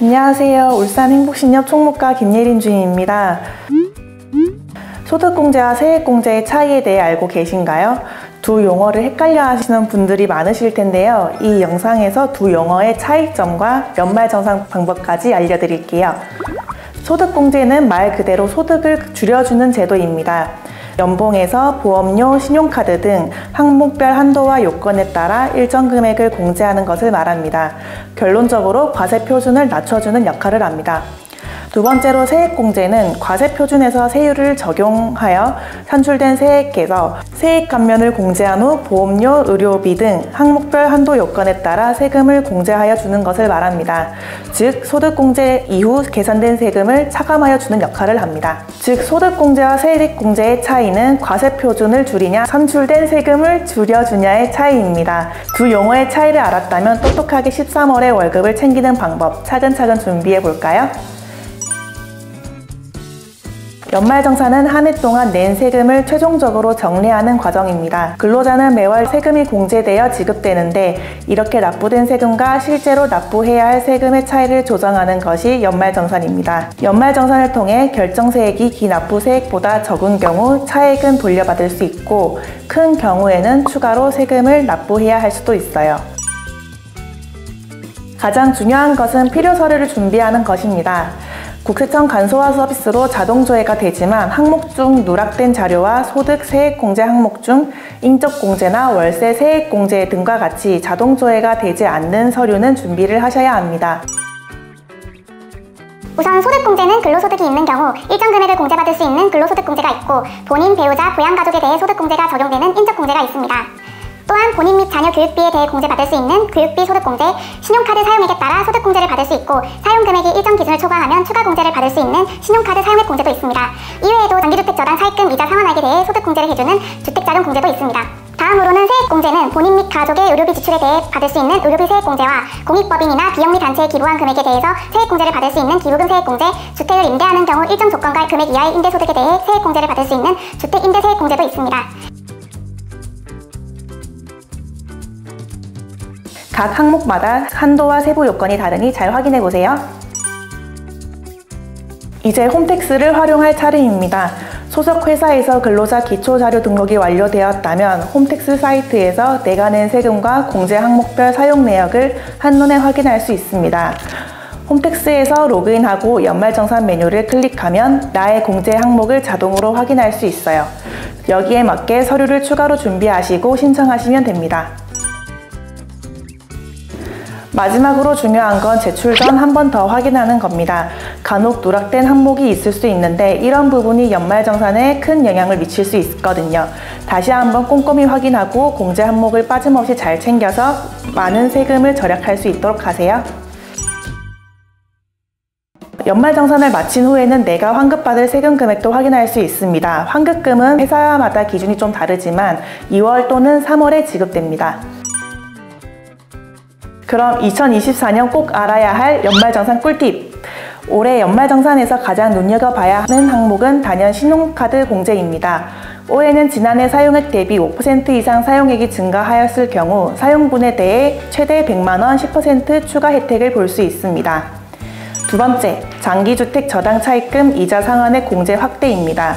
안녕하세요. 울산 행복신협 총무과 김예린 주임입니다. 소득공제와 세액공제의 차이에 대해 알고 계신가요? 두 용어를 헷갈려 하시는 분들이 많으실 텐데요. 이 영상에서 두 용어의 차이점과 연말정산 방법까지 알려드릴게요. 소득공제는 말 그대로 소득을 줄여주는 제도입니다. 연봉에서 보험료, 신용카드 등 항목별 한도와 요건에 따라 일정 금액을 공제하는 것을 말합니다. 결론적으로 과세표준을 낮춰주는 역할을 합니다. 두 번째로 세액공제는 과세표준에서 세율을 적용하여 산출된 세액에서 세액 감면을 공제한 후 보험료, 의료비 등 항목별 한도 요건에 따라 세금을 공제하여 주는 것을 말합니다. 즉, 소득공제 이후 계산된 세금을 차감하여 주는 역할을 합니다. 즉, 소득공제와 세액공제의 차이는 과세표준을 줄이냐, 산출된 세금을 줄여주냐의 차이입니다. 두 용어의 차이를 알았다면 똑똑하게 13월에 월급을 챙기는 방법 차근차근 준비해 볼까요? 연말정산은 한 해 동안 낸 세금을 최종적으로 정리하는 과정입니다. 근로자는 매월 세금이 공제되어 지급되는데 이렇게 납부된 세금과 실제로 납부해야 할 세금의 차이를 조정하는 것이 연말정산입니다. 연말정산을 통해 결정세액이 기납부세액보다 적은 경우 차액은 돌려받을 수 있고 큰 경우에는 추가로 세금을 납부해야 할 수도 있어요. 가장 중요한 것은 필요 서류를 준비하는 것입니다. 국세청 간소화 서비스로 자동 조회가 되지만 항목 중 누락된 자료와 소득 세액공제 항목 중 인적공제나 월세 세액공제 등과 같이 자동 조회가 되지 않는 서류는 준비를 하셔야 합니다. 우선 소득공제는 근로소득이 있는 경우 일정 금액을 공제받을 수 있는 근로소득공제가 있고 본인, 배우자, 부양가족에 대해 소득공제가 적용되는 인적공제가 있습니다. 또한 본인 및 자녀 교육비에 대해 공제받을 수 있는 교육비 소득공제, 신용카드 사용액에 따라 소득공제를 받을 수 있고 사용금액이 일정 기준을 초과하면 추가 공제를 받을 수 있는 신용카드 사용액 공제도 있습니다. 이외에도 장기주택 저당 차입금 이자 상환액에 대해 소득공제를 해주는 주택자금 공제도 있습니다. 다음으로는 세액공제는 본인 및 가족의 의료비 지출에 대해 받을 수 있는 의료비 세액공제와 공익법인이나 비영리 단체에 기부한 금액에 대해서 세액공제를 받을 수 있는 기부금 세액공제, 주택을 임대하는 경우 일정 조건과 금액 이하의 임대소득에 대해 세액공제를 받을 수 있는 주택임대세액공제도 있습니다. 각 항목마다 한도와 세부 요건이 다르니 잘 확인해 보세요. 이제 홈택스를 활용할 차례입니다. 소속 회사에서 근로자 기초자료 등록이 완료되었다면 홈택스 사이트에서 내가 낸 세금과 공제 항목별 사용 내역을 한눈에 확인할 수 있습니다. 홈택스에서 로그인하고 연말정산 메뉴를 클릭하면 나의 공제 항목을 자동으로 확인할 수 있어요. 여기에 맞게 서류를 추가로 준비하시고 신청하시면 됩니다. 마지막으로 중요한 건 제출 전 한 번 더 확인하는 겁니다. 간혹 누락된 항목이 있을 수 있는데 이런 부분이 연말정산에 큰 영향을 미칠 수 있거든요. 다시 한번 꼼꼼히 확인하고 공제 항목을 빠짐없이 잘 챙겨서 많은 세금을 절약할 수 있도록 하세요. 연말정산을 마친 후에는 내가 환급받을 세금 금액도 확인할 수 있습니다. 환급금은 회사마다 기준이 좀 다르지만 2월 또는 3월에 지급됩니다. 그럼 2024년 꼭 알아야 할 연말정산 꿀팁! 올해 연말정산에서 가장 눈여겨봐야 하는 항목은 단연 신용카드 공제입니다. 올해는 지난해 사용액 대비 5% 이상 사용액이 증가하였을 경우 사용분에 대해 최대 100만원 10% 추가 혜택을 볼 수 있습니다. 두 번째, 장기주택 저당 차입금 이자 상환액 공제 확대입니다.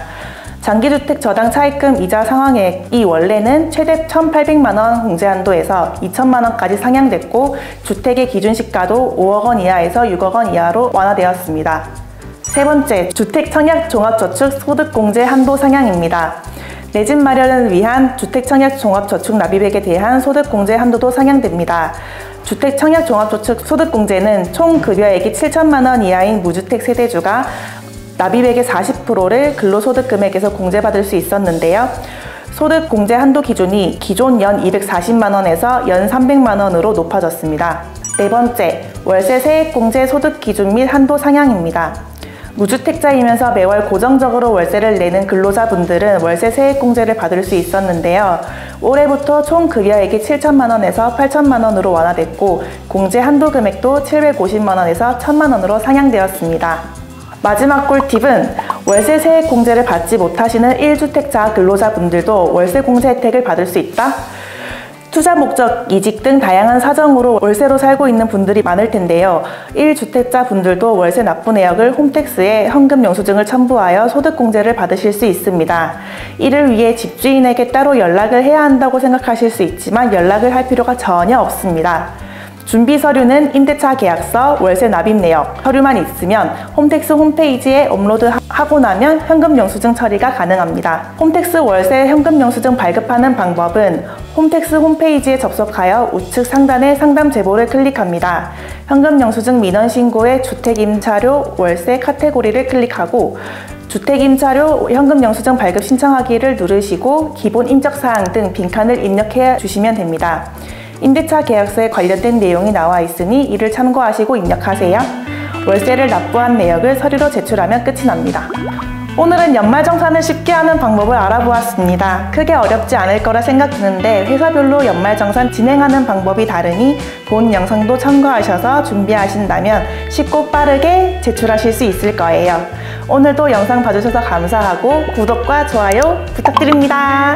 장기주택 저당 차입금 이자 상환액이 원래는 최대 1,800만원 공제 한도에서 2천만원까지 상향됐고 주택의 기준 시가도 5억원 이하에서 6억원 이하로 완화되었습니다. 세 번째, 주택 청약 종합저축 소득공제 한도 상향입니다. 내 집 마련을 위한 주택 청약 종합저축 납입액에 대한 소득공제 한도도 상향됩니다. 주택 청약 종합저축 소득공제는 총 급여액이 7천만원 이하인 무주택 세대주가 납입액의 40%를 근로소득 금액에서 공제받을 수 있었는데요. 소득 공제 한도 기준이 기존 연 240만원에서 연 300만원으로 높아졌습니다. 네 번째, 월세 세액공제 소득 기준 및 한도 상향입니다. 무주택자이면서 매월 고정적으로 월세를 내는 근로자분들은 월세 세액공제를 받을 수 있었는데요. 올해부터 총 급여액이 7천만원에서 8천만원으로 완화됐고 공제 한도 금액도 750만원에서 1,000만원으로 상향되었습니다. 마지막 꿀팁은 월세 세액 공제를 받지 못하시는 1주택자 근로자분들도 월세 공제 혜택을 받을 수 있다? 투자 목적, 이직 등 다양한 사정으로 월세로 살고 있는 분들이 많을 텐데요. 1주택자 분들도 월세 납부 내역을 홈택스에 현금 영수증을 첨부하여 소득공제를 받으실 수 있습니다. 이를 위해 집주인에게 따로 연락을 해야 한다고 생각하실 수 있지만 연락을 할 필요가 전혀 없습니다. 준비 서류는 임대차 계약서, 월세 납입 내역, 서류만 있으면 홈택스 홈페이지에 업로드하고 나면 현금 영수증 처리가 가능합니다. 홈택스 월세 현금 영수증 발급하는 방법은 홈택스 홈페이지에 접속하여 우측 상단에 상담 제보를 클릭합니다. 현금 영수증 민원 신고에 주택 임차료 월세 카테고리를 클릭하고 주택 임차료 현금 영수증 발급 신청하기를 누르시고 기본 인적사항 등 빈칸을 입력해 주시면 됩니다. 임대차 계약서에 관련된 내용이 나와 있으니 이를 참고하시고 입력하세요. 월세를 납부한 내역을 서류로 제출하면 끝이 납니다. 오늘은 연말정산을 쉽게 하는 방법을 알아보았습니다. 크게 어렵지 않을 거라 생각드는데 회사별로 연말정산 진행하는 방법이 다르니 본 영상도 참고하셔서 준비하신다면 쉽고 빠르게 제출하실 수 있을 거예요. 오늘도 영상 봐주셔서 감사하고 구독과 좋아요 부탁드립니다.